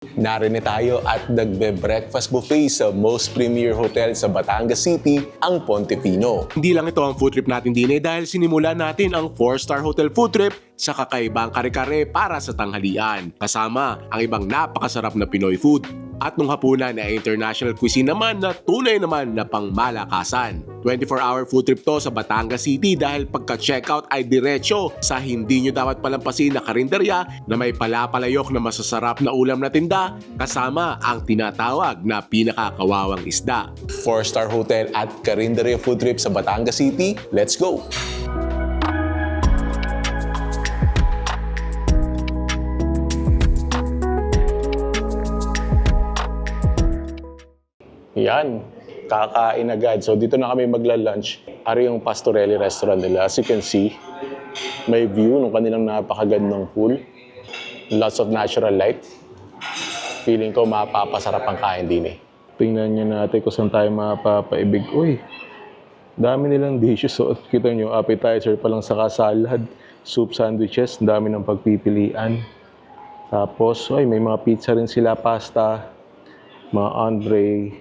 Narinig tayo at nagbe-breakfast buffet sa most premier hotel sa Batangas City, ang Pontepino. Hindi lang ito ang food trip natin din dahil sinimulan natin ang 4-star hotel food trip sa kakaibang kare-kare para sa tanghalian. Kasama ang ibang napakasarap na Pinoy food. At nung hapunan ay international cuisine naman na tunay naman na pangmalakasan. 24-hour food trip to sa Batangas City dahil pagka-checkout ay diretso sa hindi nyo dapat palampasin na karinderya na may palapalayok na masasarap na ulam na tinda kasama ang tinatawag na pinakakawawang isda. 4-star hotel at karinderya food trip sa Batangas City. Let's go! Yan, kakain agad. So dito na kami magla-lunch. Ari yung Pastorelli restaurant nila. As you can see, may view ng kanilang napakagandang pool. Lots of natural light. Feeling ko mapapasarap ang kain din eh. Tingnan nyo natin kung saan tayo mapapaibig. Uy, dami nilang dishes. So, kita nyo, appetizer pa lang saka salad, soup sandwiches, dami ng pagpipilian. Tapos, ay, may mga pizza rin sila, pasta, mga entree,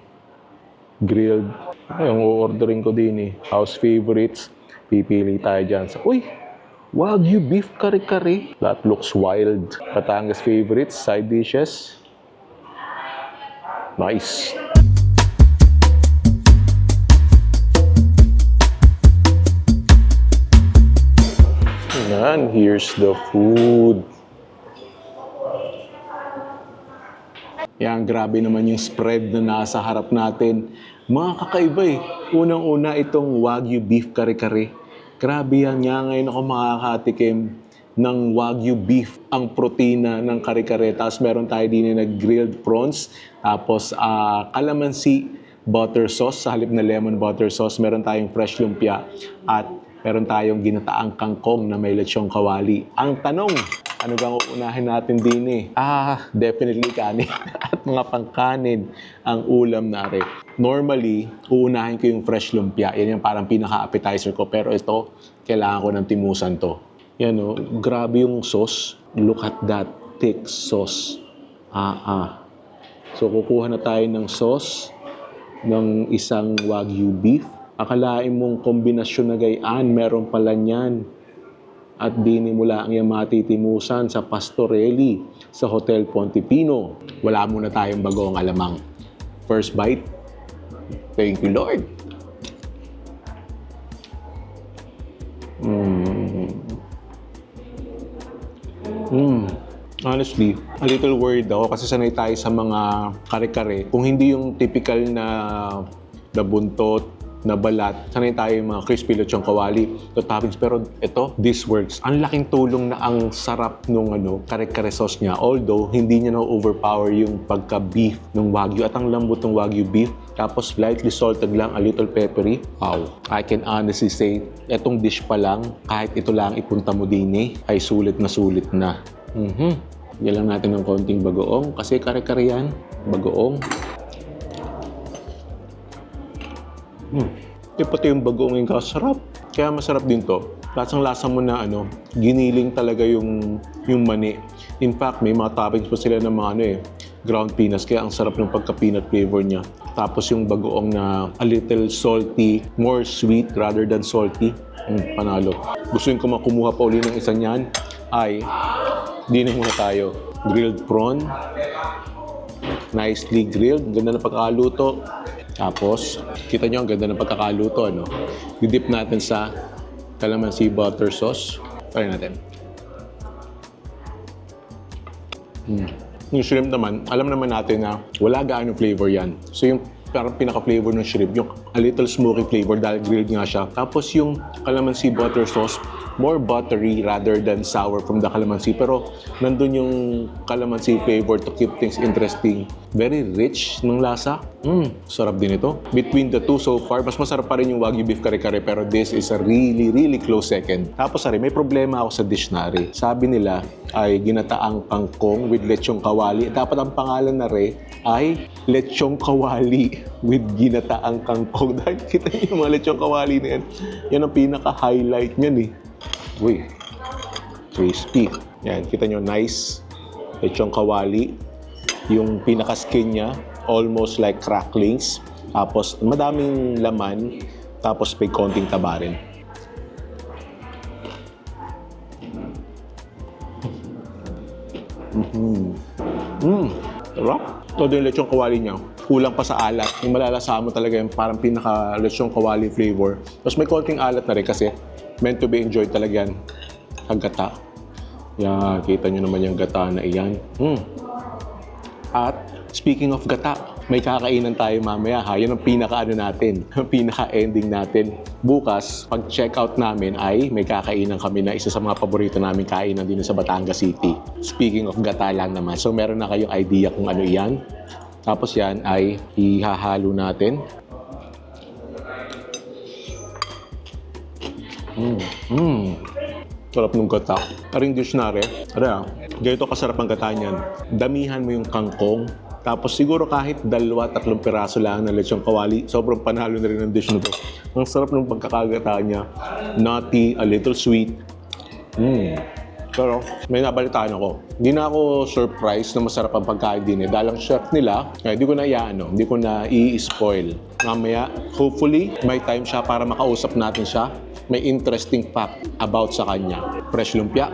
grilled. Ay, yung ordering ko din eh. House favorites. Pipili tayo dyan. Uy! Wagyu beef kare-kare. That looks wild. Batangas favorites, side dishes. Nice. Yan, here's the food. Yan, grabe naman yung spread na nasa harap natin. Mga kakaiba eh. Unang-una itong Wagyu beef kare-kare. Grabe yan nga ngayon ako makakatikim ng Wagyu beef. Ang protina ng kare-kare. Tapos meron tayo din na grilled prawns. Tapos calamansi butter sauce. Sa halip na lemon butter sauce, meron tayong fresh lumpia. At meron tayong ginataang kangkong na may lechong kawali. Ang tanong, ano bang uunahin natin din eh? Definitely kanin at mga pangkanin ang ulam natin. Normally, uunahin ko yung fresh lumpia. Yan yung parang pinaka-appetizer ko. Pero ito, kailangan ko ng timusan to. Yan o, grabe yung sauce. Look at that thick sauce. So, kukuha na tayo ng sauce ng isang Wagyu beef. Akalain mong kombinasyon na gayaan, meron pala niyan. At dini mula ang iyang matitimusan sa Pastorelli sa Hotel Pontepino. Wala muna tayong bagong alamang. First bite. Thank you, Lord. Honestly, a little worried ako kasi sanay tayo sa mga kare-kare. Kung hindi yung typical na buntot, na balat, sanay tayo yung mga crispy lechong kawali, the toppings, pero ito, this works. Ang laking tulong na ang sarap nung kare-kare sauce niya, although hindi niya na-overpower yung pagka-beef ng Wagyu at ang lambot ng Wagyu beef, tapos lightly salted lang, a little peppery. Wow, I can honestly say, etong dish pa lang, kahit ito lang ipunta mo din ay sulit na. Yan lang natin ng konting bagoong, kasi kare-kare yan, bagoong. Pati yung bagoong yung kasarap. Kaya masarap din to. Lasang lasa mo na giniling talaga yung mani. In fact, may mga toppings pa sila ng mga ground peanuts. Kaya ang sarap ng pagka-peanut flavor niya. Tapos yung bagoong na a little salty, more sweet rather than salty. Panalo. Gusto ko makumuha pa uli ng isa niyan ay di na muna tayo. Grilled prawn. Nicely grilled. Ganda na pagkakaluto. Tapos, kita nyo ang ganda ng pagkakaluto, I-dip natin sa calamansi butter sauce. Try natin. Yung shrimp naman, alam naman natin na wala gaano flavor yan. So yung parang pinaka-flavor ng shrimp, yung a little smoky flavor dahil grilled nga siya. Tapos yung calamansi butter sauce, more buttery rather than sour from the calamansi. Pero nandun yung calamansi flavor to keep things interesting. Very rich ng lasa. Sarap din ito. Between the two so far, mas masarap pa rin yung Wagyu beef kare-kare, pero this is a really close second. Tapos may problema ako sa dish na rin. Sabi nila ay ginataang kangkong with lechong kawali. Dapat ang pangalan na rin ay lechong kawali with ginataang kangkong. Dahil kita niyo yung mga lechong kawali na yan. Yan ang pinaka-highlight niyan Uy, crispy. Yan, kita nyo, nice. Lechong kawali. Yung pinaka-skin niya, almost like cracklings. Tapos madaming laman, tapos may konting taba rin. Sarap. Todo yung lechong kawali niya. Kulang pa sa alat. Yung malalasa mo talaga yung parang pinaka-lechong kawali flavor. Tapos may konting alat na rin kasi meant to be enjoyed talaga yan. Ang gata. Yan, kita nyo naman yung gata na iyan. At speaking of gata, may kakainan tayo mamaya ha. Yan ang pinaka-ano natin, pinaka-ending natin. Bukas, pag check out namin ay may kakainan kami na isa sa mga paborito namin kainan din sa Batangas City. Speaking of gata lang naman. So meron na kayong idea kung ano yan. Tapos yan ay ihahalo natin. Sarap ng gata. Aring dish na rin. Ganito kasarap ang gata niyan. Damihan mo yung kangkong. Tapos siguro kahit 2-3 piraso lang ng lechong kawali, sobrang panalo na rin ang dish na to. Ang sarap ng pagkakagata niya. Nutty, a little sweet. Pero may nabalitaan ako. Hindi na ako surprised na masarap ang pagkain din eh. Dahil ang chef nila, hindi ko na hindi ko na i-spoil. Mamaya, hopefully, may time siya para makausap natin siya. May interesting fact about sa kanya. Fresh lumpia.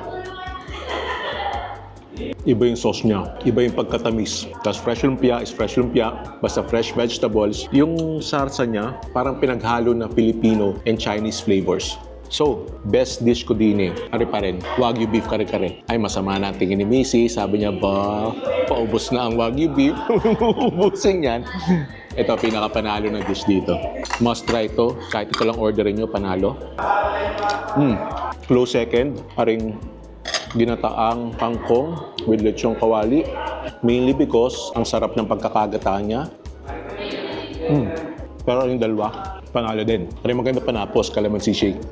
Iba yung sauce niya. Iba yung pagkatamis. Tapos fresh lumpia is fresh lumpia. Basta fresh vegetables. Yung sarsa niya, parang pinaghalo ng Filipino and Chinese flavors. So, best dish ko din eh. Ari pa rin, Wagyu beef kare-kare. Ay, masama na ang tingin ni Missy. Sabi niya, paubos na ang Wagyu beef. Ubusin yan. Ito, pinaka-panalo na dish dito. Must try ito. Kahit ito lang orderin nyo, panalo. Close second, aring ginataang kangkong with lechong kawali. Mainly because ang sarap ng pagkakagata niya. Pero yung dalawa, panalo din. Aring maganda panapos, calamansi shake.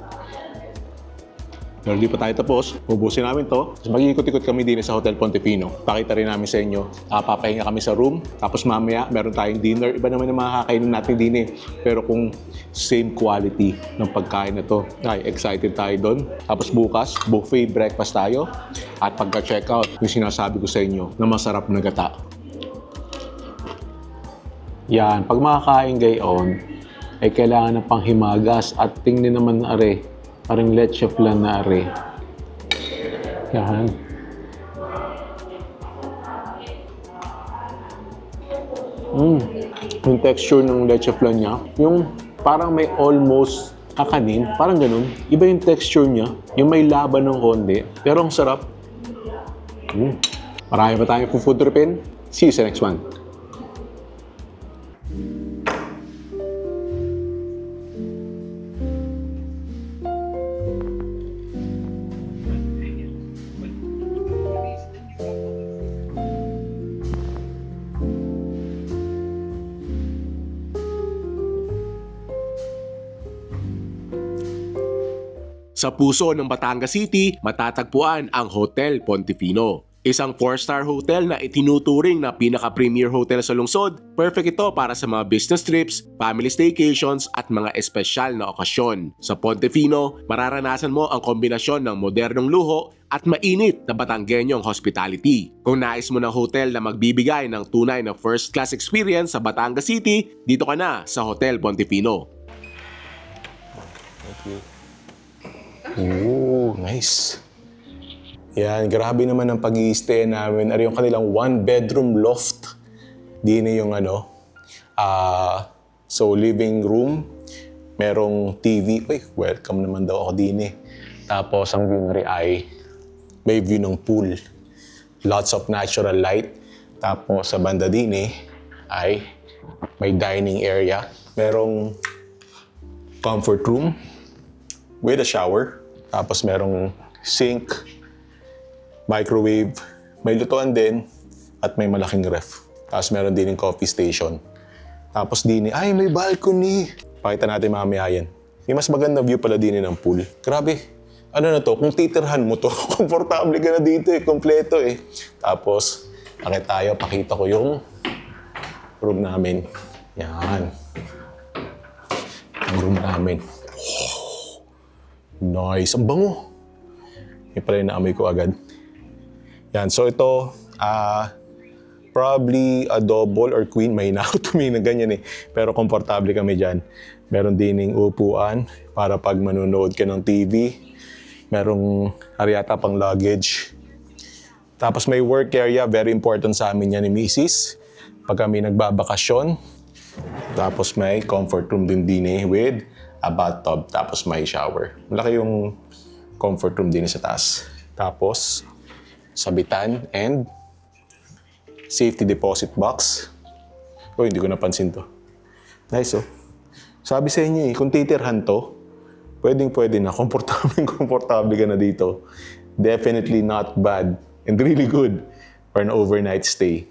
Pero di pa tayo tapos, ubusin namin to. Mag-iikot-ikot kami din sa Hotel Pontefino. Pakita rin namin sa inyo. Papahinga kami sa room. Tapos mamaya, meron tayong dinner. Iba naman yung mga kakainin natin din eh. Pero kung same quality ng pagkain na to, ay excited tayo doon. Tapos bukas, buffet breakfast tayo. At pagka-check out, yung sinasabi ko sa inyo na masarap na gata. Yan, pag makakain gayon, ay kailangan ng panghimagas. At tingnan naman are, parang leche flan na are. Yan. Yung texture ng leche flan niya, yung parang may almost kakanin, parang ganun. Iba yung texture niya, yung may laban ng konti, pero ang sarap. Marami pa tayong food tripin. See you sa next one. Sa puso ng Batangas City, matatagpuan ang Hotel Pontefino. Isang 4-star hotel na itinuturing na pinaka-premier hotel sa lungsod. Perfect ito para sa mga business trips, family staycations at mga espesyal na okasyon. Sa Pontefino, mararanasan mo ang kombinasyon ng modernong luho at mainit na Batanggenyong hospitality. Kung nais mo ng hotel na magbibigay ng tunay na first-class experience sa Batangas City, dito ka na sa Hotel Pontefino. Thank you. Oh, nice. Yan, grabe naman ang pag-i-stay namin. Ari yung kanilang 1-bedroom loft. Di na yung so living room, merong TV. Uy, welcome naman daw ako din eh. Tapos ang view na rin ay may view ng pool. Lots of natural light. Tapos sa banda din eh ay may dining area. Merong comfort room with a shower. Tapos merong sink, microwave, may lutuan din, at may malaking ref. Tapos meron din yung coffee station. Tapos din ay may balcony. Pakita natin mamaya yan. May mas maganda view pala din ng pool. Grabe. Ano na to? Kung titirhan mo to, komportable ka na dito eh. Kompleto eh. Tapos, pakita ko yung room namin. Yan. Ang room namin. Nice. Ang bango. Yung pala yung naamoy ko agad. Yan. So ito, Probably a double or queen. May na tumingin na ganyan eh. Pero komportable kami dyan. Meron dining upuan para pag manonood ka ng TV. Merong aryata pang luggage. Tapos may work area. Very important sa amin yan ni Mrs. Pag kami nagbabakasyon. Tapos may comfort room din with a bathtub. Tapos may shower. Malaki yung comfort room din sa taas. Tapos, sabitan and safety deposit box. Oh, hindi ko napansin to. Nice, oh. Sabi sa inyo eh, kung titirhan to, pwedeng-pwede na. Komportable ka na dito. Definitely not bad and really good for an overnight stay.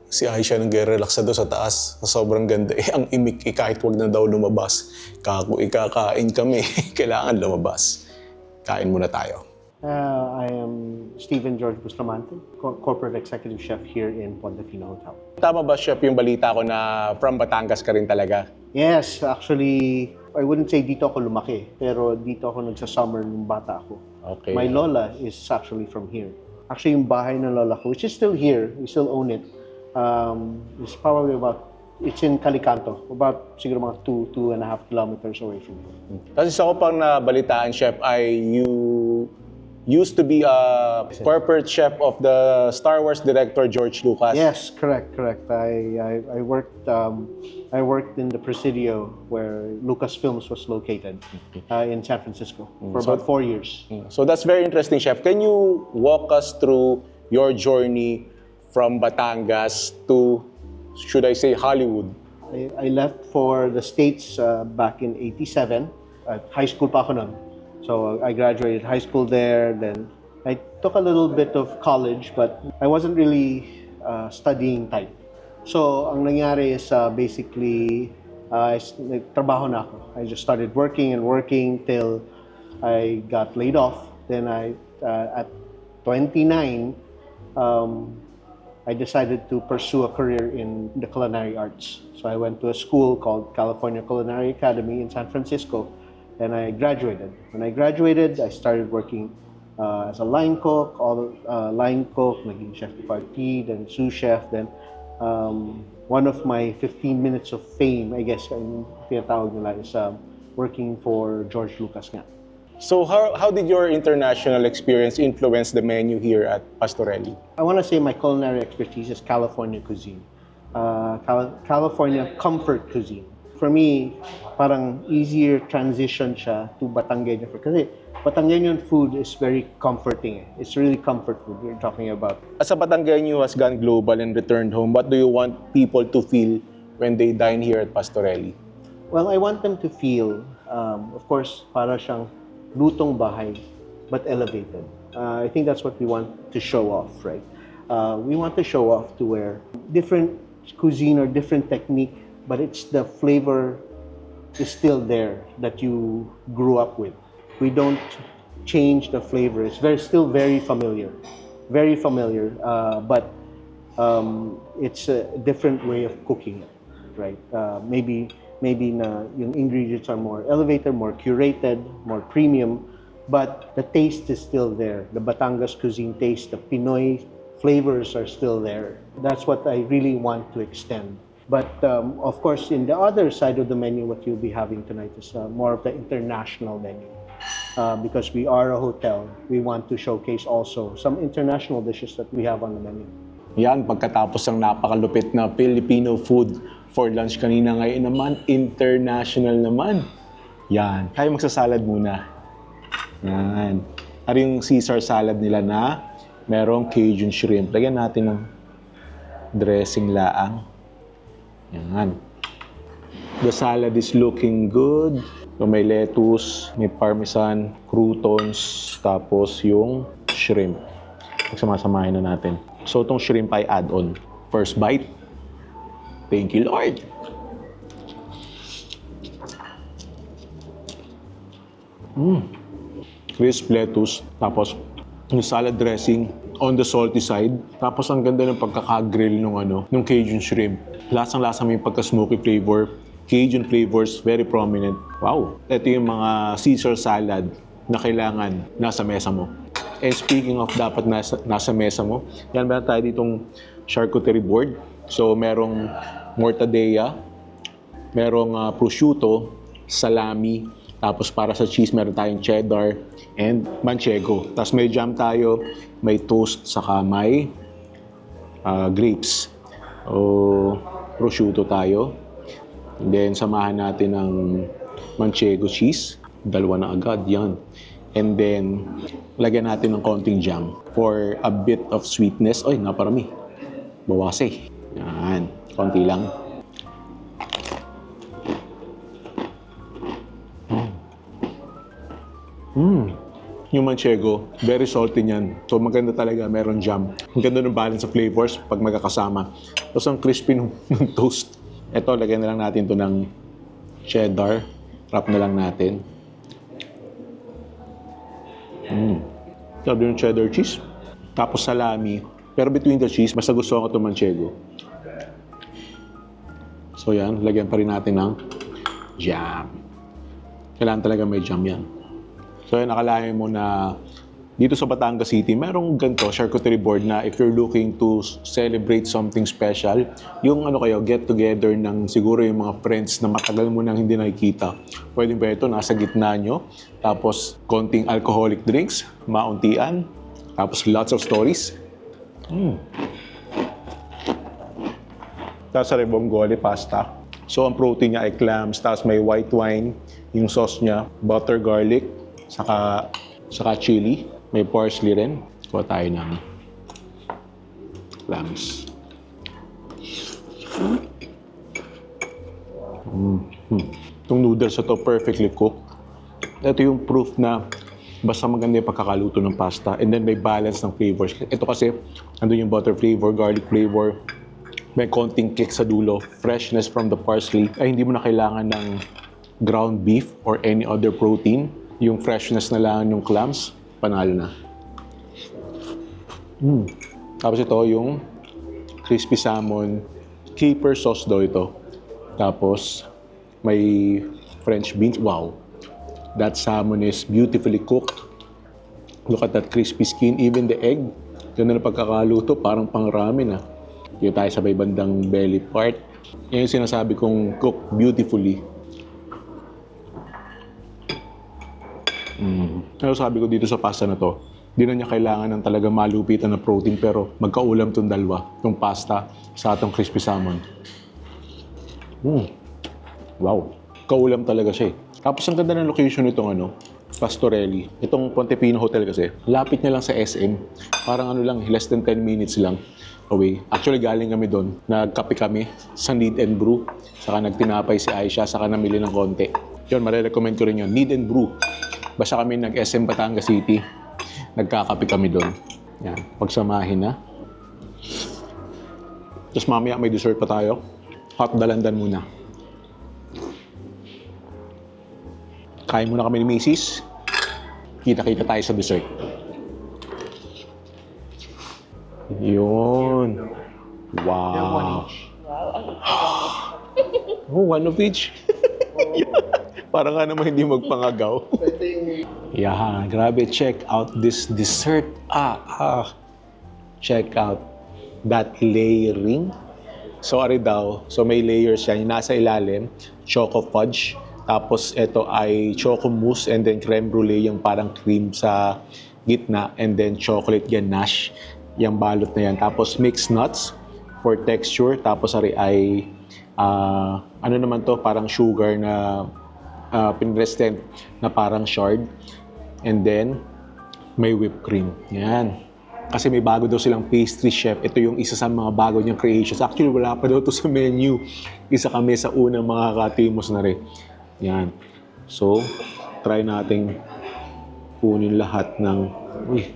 Si Aisha nag-relax na doon sa taas. Sobrang ganda. Eh, ang imik, kahit wag na daw lumabas. Kako, ikakain kami. Kailangan lumabas. Kain muna tayo. I am Stephen George Bustamante, Corporate Executive Chef here in Pontefino Hotel. Tama ba, Chef, yung balita ko na from Batangas ka rin talaga? Yes, actually, I wouldn't say dito ako lumaki, pero dito ako nagsasummer nung bata ako. Okay. My lola is actually from here. Actually, yung bahay ng lola ko, which is still here, we still own it, is probably it's in Calicanto, about siguro mga 2.5 kilometers away from here. Kasi sa ko pang nabalitaan, Chef, ay you used to be a corporate chef of the Star Wars director George Lucas. Yes, correct. I worked in the Presidio where Lucasfilms was located in San Francisco for about 4 years. So that's very interesting, Chef. Can you walk us through your journey from Batangas to, should I say, Hollywood? I left for the States back in '87. High school pa ako nun. So I graduated high school there. Then I took a little bit of college, but I wasn't really studying type. So ang nangyari is basically nagtrabaho na ako. I just started working till I got laid off. Then at 29, I decided to pursue a career in the culinary arts. So I went to a school called California Culinary Academy in San Francisco, and I graduated. When I graduated, I started working as a line cook, naging chef de partie, then sous chef, then one of my 15 minutes of fame, I guess, ang tinatawag nila is working for George Lucas nga. So how did your international experience influence the menu here at Pastorelli? I want to say my culinary expertise is California cuisine. California comfort cuisine. For me, parang easier transition siya to Batangueño food. Kasi Batangueño food is very comforting. It's really comfort food we're talking about. As a Batangueño who has gone global and returned home, what do you want people to feel when they dine here at Pastorelli? Well, I want them to feel, of course, para siyang lutong bahay, but elevated. I think that's what we want to show off, right? We want to show off to where different cuisine or different technique, but it's the flavor is still there that you grew up with. We don't change the flavor. It's still very familiar, but it's a different way of cooking it, right? Maybe yung ingredients are more elevated, more curated, more premium, but the taste is still there. The Batangas cuisine taste, the Pinoy flavors are still there. That's what I really want to extend. But of course, in the other side of the menu, what you'll be having tonight is more of the international menu. Because we are a hotel, we want to showcase also some international dishes that we have on the menu. Yan, pagkatapos ng napakalupit na Filipino food for lunch kanina, ngayon naman, international naman. Yan, tayo magsasalad muna. Yan. Ari yung Caesar salad nila na merong Cajun shrimp. Lagyan natin ng dressing laang. Yan. The salad is looking good. So, may lettuce, may parmesan, croutons, tapos yung shrimp. Pagsamasamahin na natin. So, itong shrimp ay add-on. First bite. Thank you, Lord. Crisp lettuce, tapos yung salad dressing on the salty side. Tapos ang ganda ng pagkaka-grill nung Cajun shrimp. Lasang-lasa mo yung pagka-smoky flavor. Cajun flavors, very prominent. Wow! Ito yung mga Caesar salad na kailangan nasa mesa mo. And speaking of dapat nasa mesa mo, yan meron tayo ditong charcuterie board. So, merong mortadella, merong prosciutto, salami, tapos para sa cheese, meron tayong cheddar and manchego. Tapos may jam tayo, may toast, saka may grapes. O prosciutto tayo. And then, samahan natin ng manchego cheese. Dalawa na agad, yan. And then, lagyan natin ng konting jam for a bit of sweetness. Oy, naparami. Bawasi. Yan, konti lang. Yung manchego, very salty niyan. So maganda talaga, meron jam. Ang ganda ng balance of flavors pag magkakasama. Tapos ang crispy ng toast. Ito, lagyan na lang natin to ng cheddar. Wrap na lang natin. Sabi yung cheddar cheese. Tapos salami. Pero between the cheese, basta gusto ko itong manchego. So yan, lagyan pa rin natin ng jam. Kailangan talaga may jam yan. So yan, nakalain mo na dito sa Batangas City, merong ganito, charcuterie board na if you're looking to celebrate something special, yung ano kayo, get together ng siguro yung mga friends na matagal mo nang hindi nakikita. Pwede ba ito, nasa gitna nyo, tapos konting alcoholic drinks, mauntian, tapos lots of stories. Tapos sa rebonggole pasta. So ang protein niya ay clams, tapos may white wine, yung sauce niya, butter garlic, saka chili. May parsley rin. Kuha tayo ng clams. Itong noodles na to perfectly cooked. Ito yung proof na basta maganda yung pagkakaluto ng pasta and then may balance ng flavors. Ito kasi, andun yung butter flavor, garlic flavor, may konting kick sa dulo, freshness from the parsley. Ay hindi mo na kailangan ng ground beef or any other protein. Yung freshness na lang yung clams, panalo na. Tapos ito yung crispy salmon, caper sauce daw ito. Tapos may French beans. Wow! That salmon is beautifully cooked. Look at that crispy skin. Even the egg, ganda na pagkakaluto, parang pang-ramen. Dito tayo sa may bandang belly part. Yan yung sinasabi kong cook beautifully. Ano sabi ko dito sa pasta na to, di na niya kailangan ng talaga malupitan na protein pero magkaulam tong dalawa, tong pasta sa atong crispy salmon. Wow, kaulam talaga siya eh. Tapos ang ganda ng location nitong Pastorelli. Itong Pontepino Hotel kasi, lapit niya lang sa SM. Parang lang, less than 10 minutes lang away. Actually, galing kami doon. Nagkape kami sa Need and Brew. Saka nagtinapay si Aisha, saka namili ng konti. Yun, marirecommend ko rin yun. Need and Brew. Basta kami nag-SM Batangas City. Nagkakape kami doon. Yan, pagsamahin na. Tapos mamaya may dessert pa tayo. Hot dalandan muna. Kain muna kami ni Macy's. Kita-kita tayo sa dessert. Yun. Wow. Oh, one of each. Para nga naman hindi magpangagaw. Yeah, grabe. Check out this dessert. Check out that layering. So, ari daw. So, may layers yan. Yung nasa ilalim, choco fudge. Tapos, ito ay choco mousse and then creme brulee, yung parang cream sa gitna. And then, chocolate ganache, yung balot na yan. Tapos, mixed nuts for texture. Tapos, ari ay, ano naman to, parang sugar na pinrestent na parang shard. And then, may whipped cream. Yan. Kasi may bago daw silang pastry chef. Ito yung isa sa mga bago niyang creations. Actually, wala pa daw to sa menu. Isa kami sa unang mga katimos na rin. Yan. So, try nating kunin lahat ng... Uy.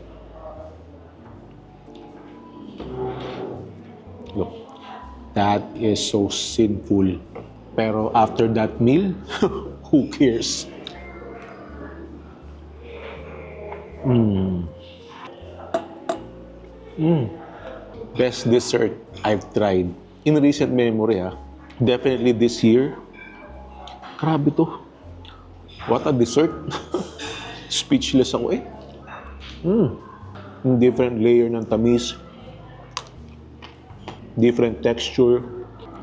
Look. That is so sinful. Pero after that meal, who cares? Best dessert I've tried. In recent memory, definitely this year. Grabe to. What a dessert. Speechless ako eh. Yung different layer ng tamis. different texture.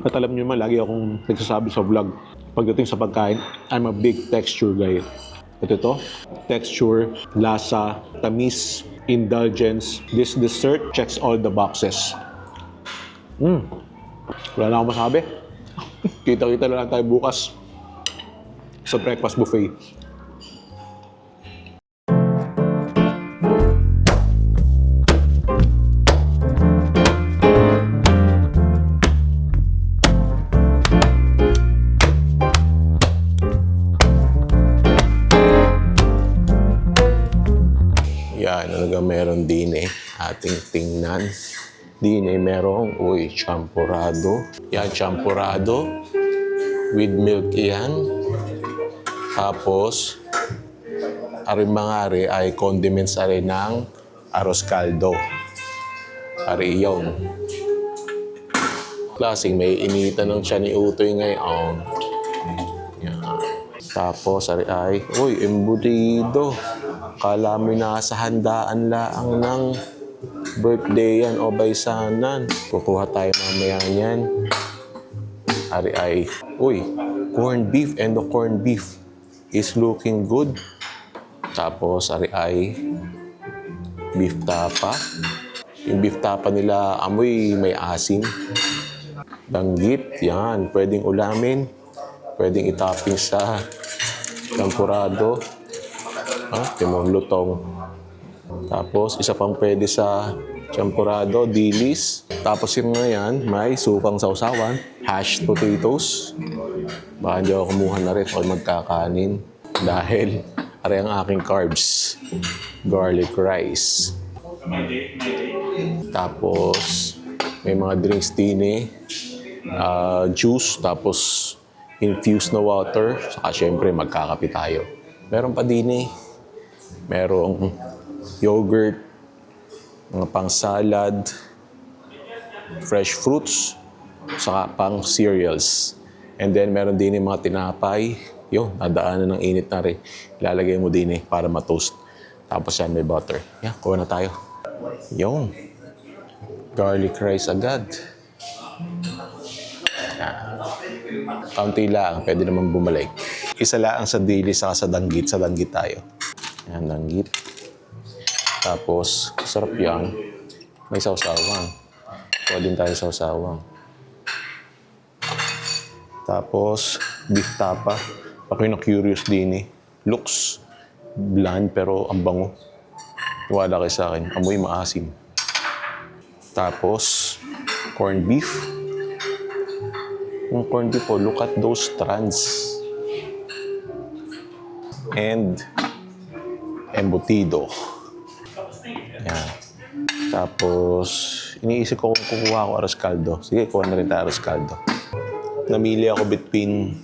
At alam nyo naman, lagi akong nagsasabi sa vlog, pagdating sa pagkain, I'm a big texture guy. At ito, texture, lasa, tamis, indulgence. This dessert checks all the boxes. Wala na akong masabi. Kita-kita na lang tayo bukas sa breakfast buffet. Yan, talaga meron din ating tingnan. Din merong, champurrado. Yan, champurrado. With milk yan. Tapos, mga ay condiments ng arroz caldo. Ari yun. Klaseng may initan ng siya ni Utoy ngayon. Yan. Tapos, ay, embutido. Kala mo nasa handaan laang ng birthday yan o baysanan. Kukuha tayo mamaya yan. Ari ay, corned beef, and the corned beef is looking good. Tapos, ari ay beef tapa. Yung beef tapa nila, amoy may asin. Danggit, yan. Pwedeng ulamin. Pwedeng itopping sa champurrado. Timon lutong. Tapos, isa pang pwede sa champurrado, dilis. Tapos yung ngayon, may sukang sausawan, hashed potatoes. Baka hindi ako kumuha na rin o magkakanin. Dahil, ari ang aking carbs. Garlic rice. Tapos, may mga drinks din juice, tapos infused na water. Saka syempre, magkakape tayo. Meron pa din merong yogurt, mga pang salad, fresh fruits, saka pang cereals. And then meron din mga tinapay. Yun, nadaanan ng init na rin. Ilalagay mo din para ma-toast. Tapos yan may butter. Yan, kuha na tayo. Yun. Garlic rice agad. Yan. Kaunti lang, pwede naman bumalik. Isa lang sa dili saka sa danggit. Sa danggit tayo. Yan, danggit. Tapos, sarap yan. May sausawang. Kuha din tayo sausawang. Tapos, beef tapa. Ako'y na-curious din Looks bland pero ang bango. Wala kayo sa akin. Amoy maasim. Tapos, corned beef. Yung corned beef look at those strands. And embutido. Yan. Tapos, iniisip ko kung kukuha ako arroz caldo. Sige, kuha na rin tayo arroz caldo. Namili ako between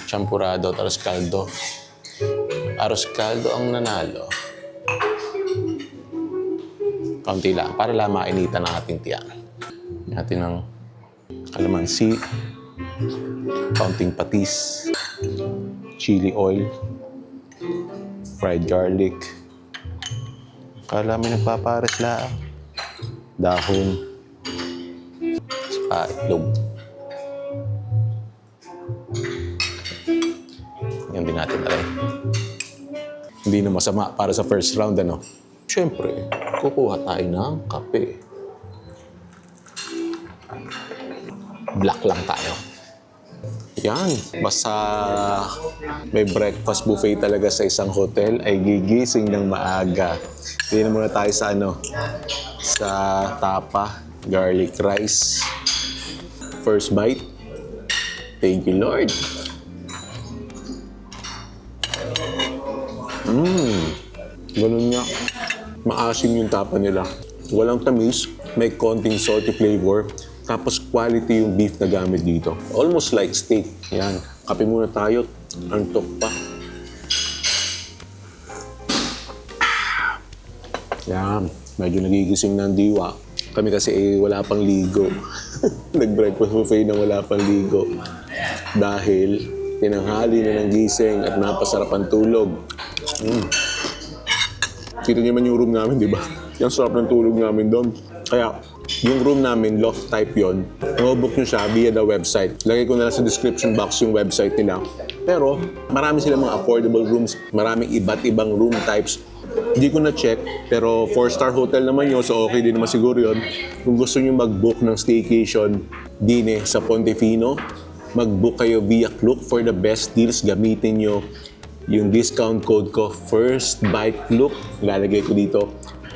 champurrado at arroz caldo. Arroz caldo ang nanalo. Kaunti lang, para lang mainitan ang ating tiyan. Natin ng kalamansi, kaunting patis, chili oil, fried garlic. Kala may nagpapares lang. Dahon, saka itlog. Yan din natin na rin. Hindi na masama para sa first round, ano? Siyempre, kukuha tayo ng kape. Black lang tayo. Yan. Basta may breakfast buffet talaga sa isang hotel, ay gigising ng maaga. Hindi na muna tayo sa sa tapa, garlic rice. First bite. Thank you, Lord. Ganun nga. Maasim yung tapa nila. Walang tamis, may konting salty flavor. Tapos quality yung beef na gamit dito. Almost like steak. Yan. Kape muna tayo. Antok pa. Yan. Medyo nagigising ng diwa. Kami kasi wala pang ligo. Nag-breakfast buffet na wala pang ligo. Dahil tinanghali na ng gising at napasarap ang tulog. Kita niyo man yung room namin, di ba? Yung sarap ng tulog namin doon. Kaya, Yung room namin, loft type yon. Mabook nyo siya via the website. Lagay ko na lang sa description box yung website nila. Pero marami silang mga affordable rooms. Maraming iba't ibang room types. Hindi ko na-check, pero 4-star hotel naman yun, so okay din naman siguro yun. Kung gusto nyo mag-book ng staycation din sa Pontefino, mag-book kayo via Klook for the best deals. Gamitin nyo yung discount code ko, First Bite Klook. Lalagay ko dito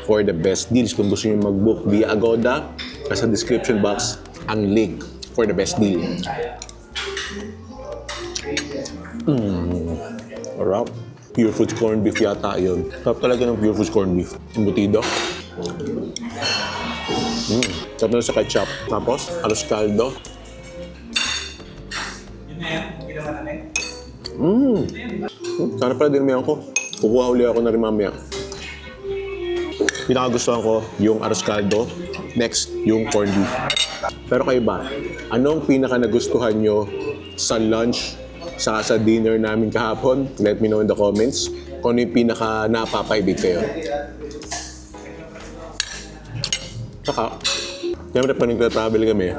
for the best deals. Kung gusto nyo mag-book via Agoda, nasa description box ang link for the best deal. Alright. Pure Foods corned beef yata yun. Sarap talaga ng Pure Foods corned beef. Embutido. Sarap na sa ketchup. Tapos, alos caldo. Sana pala dinamihan ko. Kukuha uli ako na rin mamaya. Pinakagustuhan ko yung aros caldo. Next, yung corned beef. Pero kayo ba, anong pinaka nagustuhan nyo sa lunch sa dinner namin kahapon? Let me know in the comments kung ano yung pinaka napapaibig kayo. Saka, siyempre pa nagta-travel kami,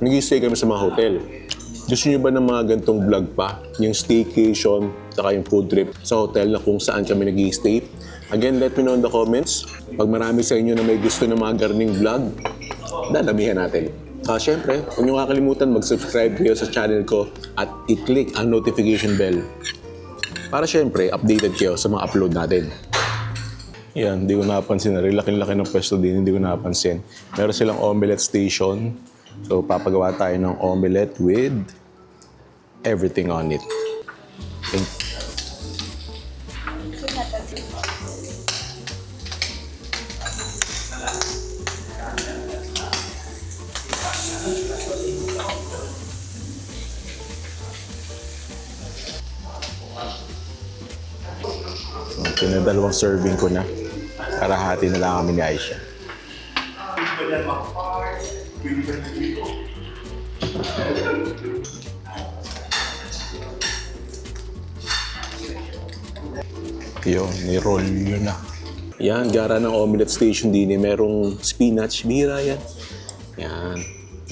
nag-stay kami sa mga hotel. Gusto nyo ba ng mga gantong vlog pa? Yung staycation, saka yung food trip sa hotel na kung saan kami nag-stay? Again, let me know in the comments. Pag marami sa inyo na may gusto ng mga gardening vlog, dadamihan natin. Siyempre, huwag nyo kakalimutan mag-subscribe kayo sa channel ko at i-click ang notification bell para syempre updated kayo sa mga upload natin. Yan, hindi ko napansin na rin. Laki-laki ng pwesto din, hindi ko napansin. Meron silang omelette station. So, papagawa tayo ng omelette with everything on it. Okay. Okay, na dalawang serving ko na. Para hati na lang kami ni Aisha. Yun, ni-roll yun na. Yan, gara ng omelette station din. Merong spinach, bira yan. Yan,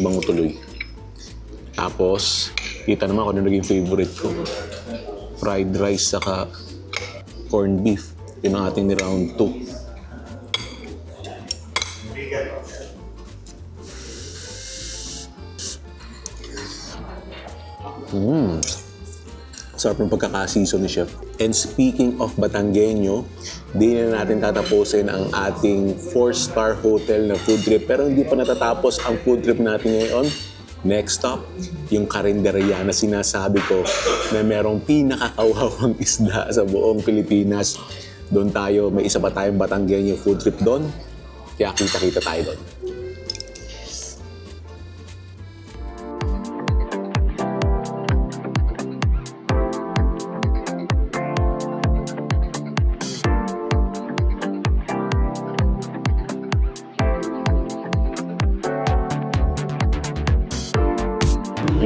bango tuloy. Tapos, kita naman kung ano naging favorite ko. Fried rice saka corned beef. Yun ang ating ni round 2. Sarap ng pagkakasiso ni Chef. And speaking of Batanggenyo, di na natin tatapusin ang ating 4-star hotel na food trip. Pero hindi pa natatapos ang food trip natin ngayon. Next stop, yung karinderya na sinasabi ko na merong pinakakawawang isda sa buong Pilipinas. Doon tayo, may isa pa tayong Batanggenyo food trip doon. Kaya kita-kita tayo doon.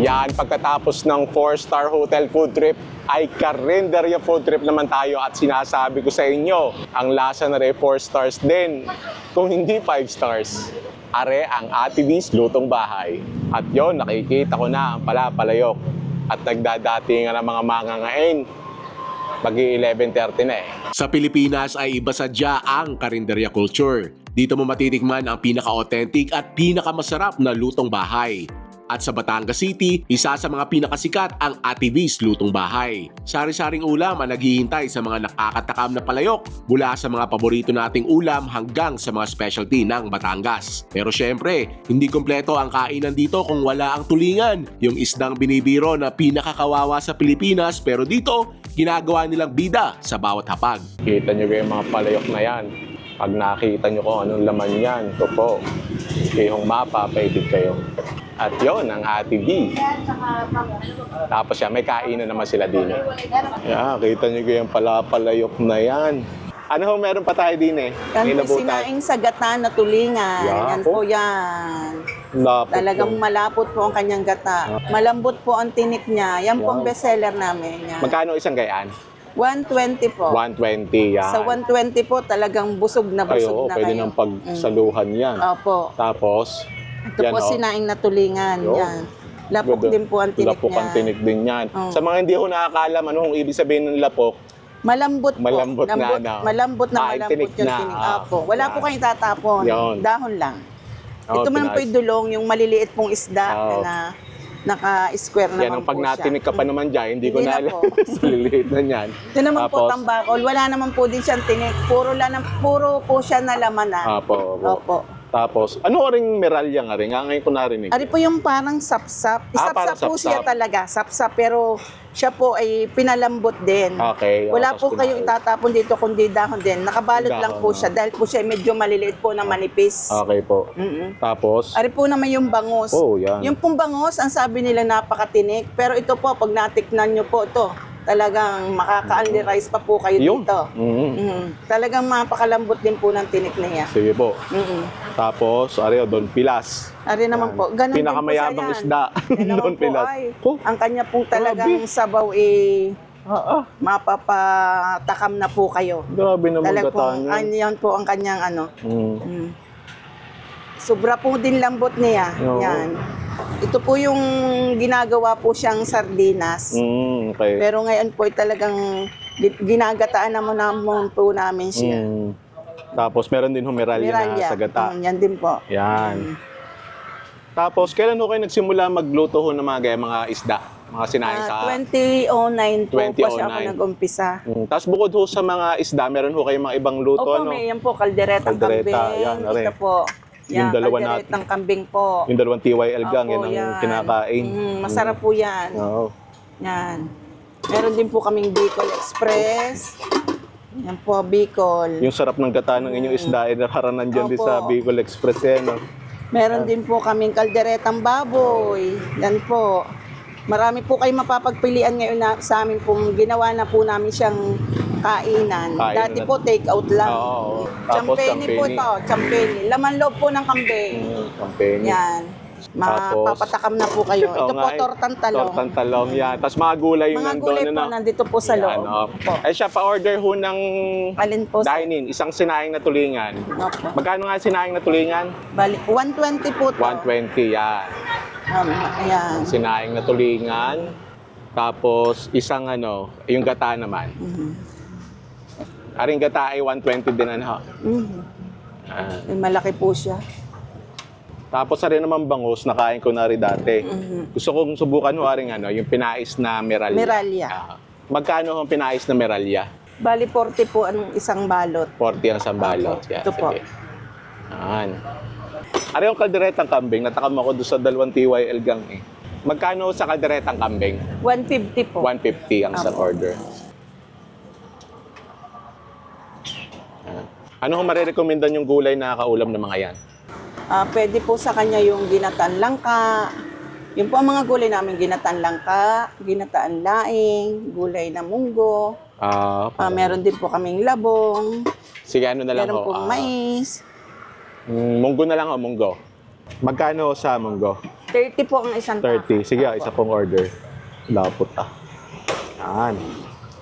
Yan, pagkatapos ng 4-star hotel food trip, ay karinderya food trip naman tayo at sinasabi ko sa inyo, ang lasa na rin 4 stars din, kung hindi 5 stars. Are ang Ate V's Lutong Bahay. At yon, nakikita ko na ang palapalayok at nagdadatingan ng mga mangangain. Mag-11:30 na eh. Sa Pilipinas ay iba sadya ang karinderya culture. Dito mo matitikman ang pinaka-authentic at pinakamasarap na lutong bahay. At sa Batangas City, isa sa mga pinakasikat ang Ate V's Lutong Bahay. Sari-saring ulam ang naghihintay sa mga nakakatakam na palayok mula sa mga paborito nating ulam hanggang sa mga specialty ng Batangas. Pero syempre, hindi kompleto ang kainan dito kung wala ang tulingan. Yung isdang binibiro na pinakakawawa sa Pilipinas pero dito, ginagawa nilang bida sa bawat hapag. Kita nyo yung mga palayok na yan. Pag nakita nyo kung anong laman yan, ito po. Kayong mapapaibig kayo. At yon ang Ate V. Tapos yan, may kainan naman sila din eh. Yeah, kita nyo yung palapalayok na yan. Ano ho, meron pa tayo din eh? Yan po sinaing sa gata na tulingan. Yeah, Yan po yan. Lapot Talagang po. malapot po ang kanyang gata. Malambot po ang tinik niya. Yan po ang bestseller namin. Yan. Magkano isang gayaan? 120 po. 120 yan. Sa 120 po, talagang busog na Ay, busog oo, na pwede kayo. nang pagsaluhan yan. Opo. Tapos, Ito po oh. sinaing na tulingan. Yo. Yan. Lapok Ganda. din po ang tinik Lapok ang niya. tinik din yan. Oo. Sa mga hindi ko nakakalam, anong ibig sabihin ng lapok? Malambot po. Malambot na, no? Malambot na Ay, malambot tinik yung na. tinik. Ah, Opo. Wala yan. po kayong tatapon. Yun. Dahon lang. Oh, Ito man po yung dulong, yung maliliit pong isda Oo. na naka-square naman Yan, ang pag po siya. natinig ka pa naman dyan, hindi ko Hindi na na alam. po. Saliliit na yan. Ito naman po Tapos, tambakol. Wala naman po din siyang tinik. Puro po siya na laman na. Opo, opo. Opo. Tapos, ano ring meralya nga rin? Nga ngayon ko narinig. Ari po yung parang sapsap. parang Isapsap po sapsap. siya talaga. Sapsap, pero siya po ay pinalambot din. Okay. Wala tapos po kayong kumain. itatapon dito kundi dahon din. Nakabalot lang Dahon, po siya dahil po siya medyo maliliit po na manipis. Okay po. Mm-mm. Tapos, Ari po naman yung bangus. oh, yan. Yung pong bangus, ang sabi nila napakatinik. Pero ito po, pag natiknan nyo po ito, talagang makaka-only rice pa po kayo Yun. dito. Mhm. Talagang mapakalambot din po ng tinik niya. Sige po. Mm-mm. Tapos, Areo, Don Pilas. Ari naman Yan. po, ganun din po Pinakamayabang siya yan. isda. Yan naman Don po Pilas. ay, Oh, ang kanya pong talagang sabaw mapapatakam na po kayo. grabe naman Talagang gataan yan. yan po ang kanyang ano. Mm. Mm. Sobra po din lambot niya. Oo. Yan. Ito po yung ginagawa po siyang sardinas. Okay. Pero ngayon po ay talagang ginagataan naman po namin siya. Mm. Tapos, meron din humeralya na sa gata. Yan din po. Yan. Tapos, kailan ho kayo nagsimula magluto ho ng mga gaya, mga isda? Mga sinaing sa... 2009 po po siya ako 2009. nag-umpisa. Tapos, bukod ho sa mga isda, meron ho kayong mga ibang luto, Opo, ano? may yan po, kalderetang Kaldereta, kambing. yan, are. Ito po. Yung Yan, dalawa kalderetang kambing po. Yung dalawang TYL gang, Opo, yan ang kinakain. Masarap po yan. Oo. Yan. Meron din po kaming Bicol Express. Yan po, Bicol. Yung sarap ng gata ng inyong isda, ay nararanan dyan din Opo. sa Bicol Express yan. No? Meron din po kaming kalderetang baboy. Yan po. Marami po kayo mapapagpilian ngayon na sa amin pong ginawa na po namin siyang kainan. Kainan Dati na. po take out lang. Oo. Tapos, Champeni po champeni. ito, champeni. Laman loob po ng kambing. Campaign. Yan. Mapapatakam na po kayo. Ito Oo po, nga eh. tortang talong. Tortang talong, yan. Tapos mga gulay yung Mga nandun, gulay po ano? nandito po sa Yan, loob. oh. Opo. Ay siya, pa-order ho ng Alin po sa... dine-in, isang sinaing na tulingan. Opo. Magkano nga sinaing na tulingan? Bali, 120 po to. 120, yan. Ayan. Sinaing na tulingan. Tapos, isang ano, yung gata naman. Aring gata ay 120 din, ano? Mhm. Ah. Ay, malaki po siya. Tapos, sa rin naman bangus, nakain ko na rin dati. Mhm. Gusto kong subukan ho, aring ano, yung pinais na meralya. Meralya. Ah. Magkano ang pinais na meralya? Bali, 40 po anong isang balot. 40 ang sambalot. Opo. Yan, Ito po. sige. Yan. Ari yung kalderetang kambing, natakam ako doon sa dalawang TYL gang eh. Magkano sa kalderetang kambing? 150 po. 150 ang isang Opo. order. Yan. Ano kung marirekomendan yung gulay na kaulam ng mga yan? Pwede po sa kanya yung ginataan langka. Yun po ang mga gulay namin, ginataan langka, ginataan laing, gulay na munggo. Meron din po kaming labong, Sige, ano na lang meron ho? pong mais. Munggo na lang ho, munggo. Magkano sa munggo? 30 po ang isang 30. Sige, Opo. isa pong order. Lapot Yan.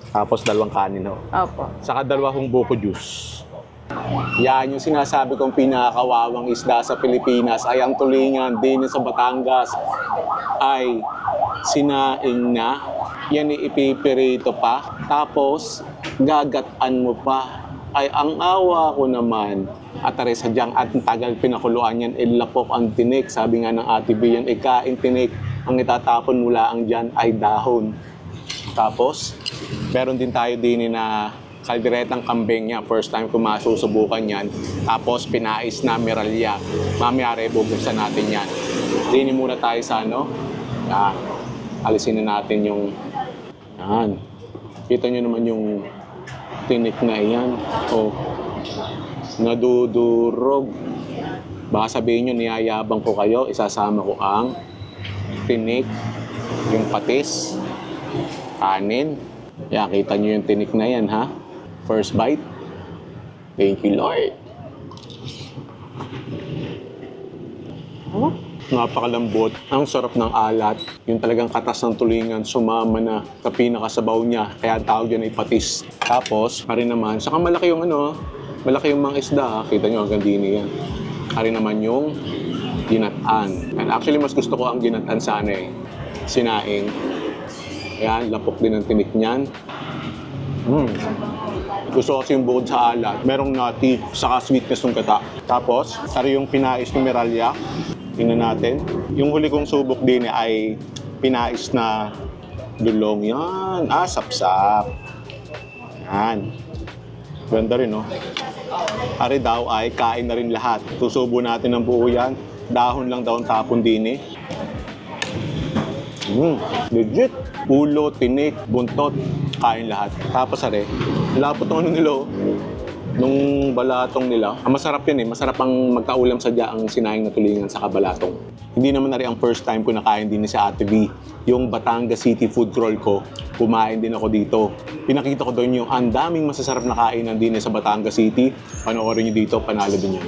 Tapos dalawang kanin ho. Opo. Saka dalawang buko juice. Yan yung sinasabi kong pinakawawang isda sa Pilipinas ay ang tulingan din sa Batangas ay sinaing na. Yan ipipirito pa. Tapos gagataan mo pa. Ay ang awa ko naman. At tari sadyang at tagal pinakuluan yan, ilapok ang tinik. Sabi nga ng Ate B, yan ikain tinik. Ang itatapon mula ang dyan ay dahon. Tapos, meron din tayo din na kalderetang kambing niya. First time ko masusubukan yan. Tapos, pinais na meralya. Mamaya bubuksan natin yan. Dini muna tayo sa ano. Yan. Alisin na natin yung... Yan. Kita nyo naman yung tinik na yan. O, nadudurog. Baka sabihin nyo, niyayabang ko kayo. Isasama ko ang tinik, yung patis, kanin. Yan, kita nyo yung tinik na yan, ha? First bite. Thank you, Lord. Napakalambot. Ang sarap ng alat. Yung talagang katas ng tulingan, sumama na sa pinakasabaw niya. Kaya ang tawag yan ay patis. Tapos, hari naman, saka malaki yung malaki yung mga isda. Kita nyo, hanggang dini yan. Hari naman yung ginataan. And actually, mas gusto ko ang ginataan sana sinaing. Ayan, lapok din ang tinik niyan. Gusto ko kasi yung bukod sa alat. Merong nutty, saka sweetness ng gata. Tapos, hari yung pinais ng meralya. Tingnan natin. Yung huli kong subok din ay pinais na dulong. Yan. Sapsap. Yan. Ganda rin, no? Ari daw ay kain na rin lahat. Susubo natin ng buo yan. Dahon lang daw ang tapon din Legit. Ulo, tinik, buntot, kain lahat. Tapos ari, lapot ng nila, nung balatong nila. Ang masarap yan Masarap ang magkaulam sadya ang sinaing na tulingan sa kabalatong. Hindi naman na rin ang first time ko nakain din sa Ate V. Yung Batangas City food crawl ko, kumain din ako dito. Pinakita ko doon yung ang daming masasarap na kainan din sa Batangas City. Panoorin nyo dito, panalo din yan.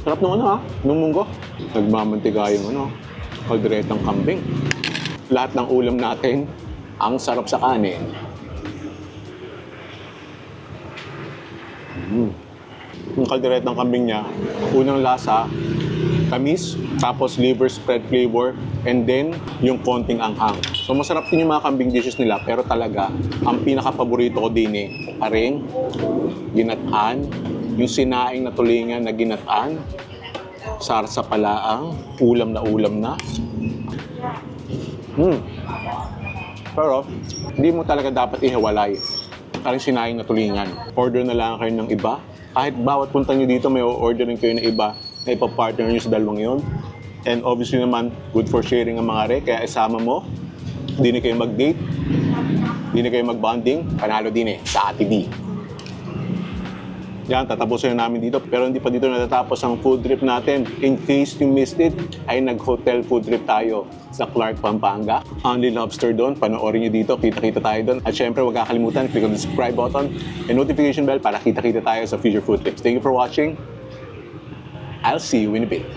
Sarap nung nung munggo. Nagmamantiga yung kalderetang kambing. Lahat ng ulam natin, ang sarap sa kanin. Yung kalderetang kambing niya, unang lasa, tamis, tapos liver spread flavor, and then yung konting anghang. So masarap din yung mga kambing dishes nila, pero talaga, ang pinaka-paborito ko din paring ginataan, yung sinaing na tulingan na ginataan, sarsa palaang, ulam na. Pero, hindi mo talaga dapat ihiwalay ang sinaing na tulingan. Order na lang kayo ng iba. Kahit bawat punta nyo dito, may orderin kayo ng iba na ipapartner nyo sa dalawang yon. And obviously naman, good for sharing ang mga kaya isama mo. Hindi na kayo mag-date. Hindi na kayo mag-bonding. Panalo din sa Ate V. Yan, tatapusin na namin dito. Pero hindi pa dito natatapos ang food trip natin. In case you missed it, ay nag-hotel food trip tayo sa Clark, Pampanga. Only Lobster doon. Panoorin nyo dito. Kita-kita tayo doon. At syempre, huwag kakalimutan, click on the subscribe button and notification bell para kita-kita tayo sa future food trips. Thank you for watching. I'll see you in a bit.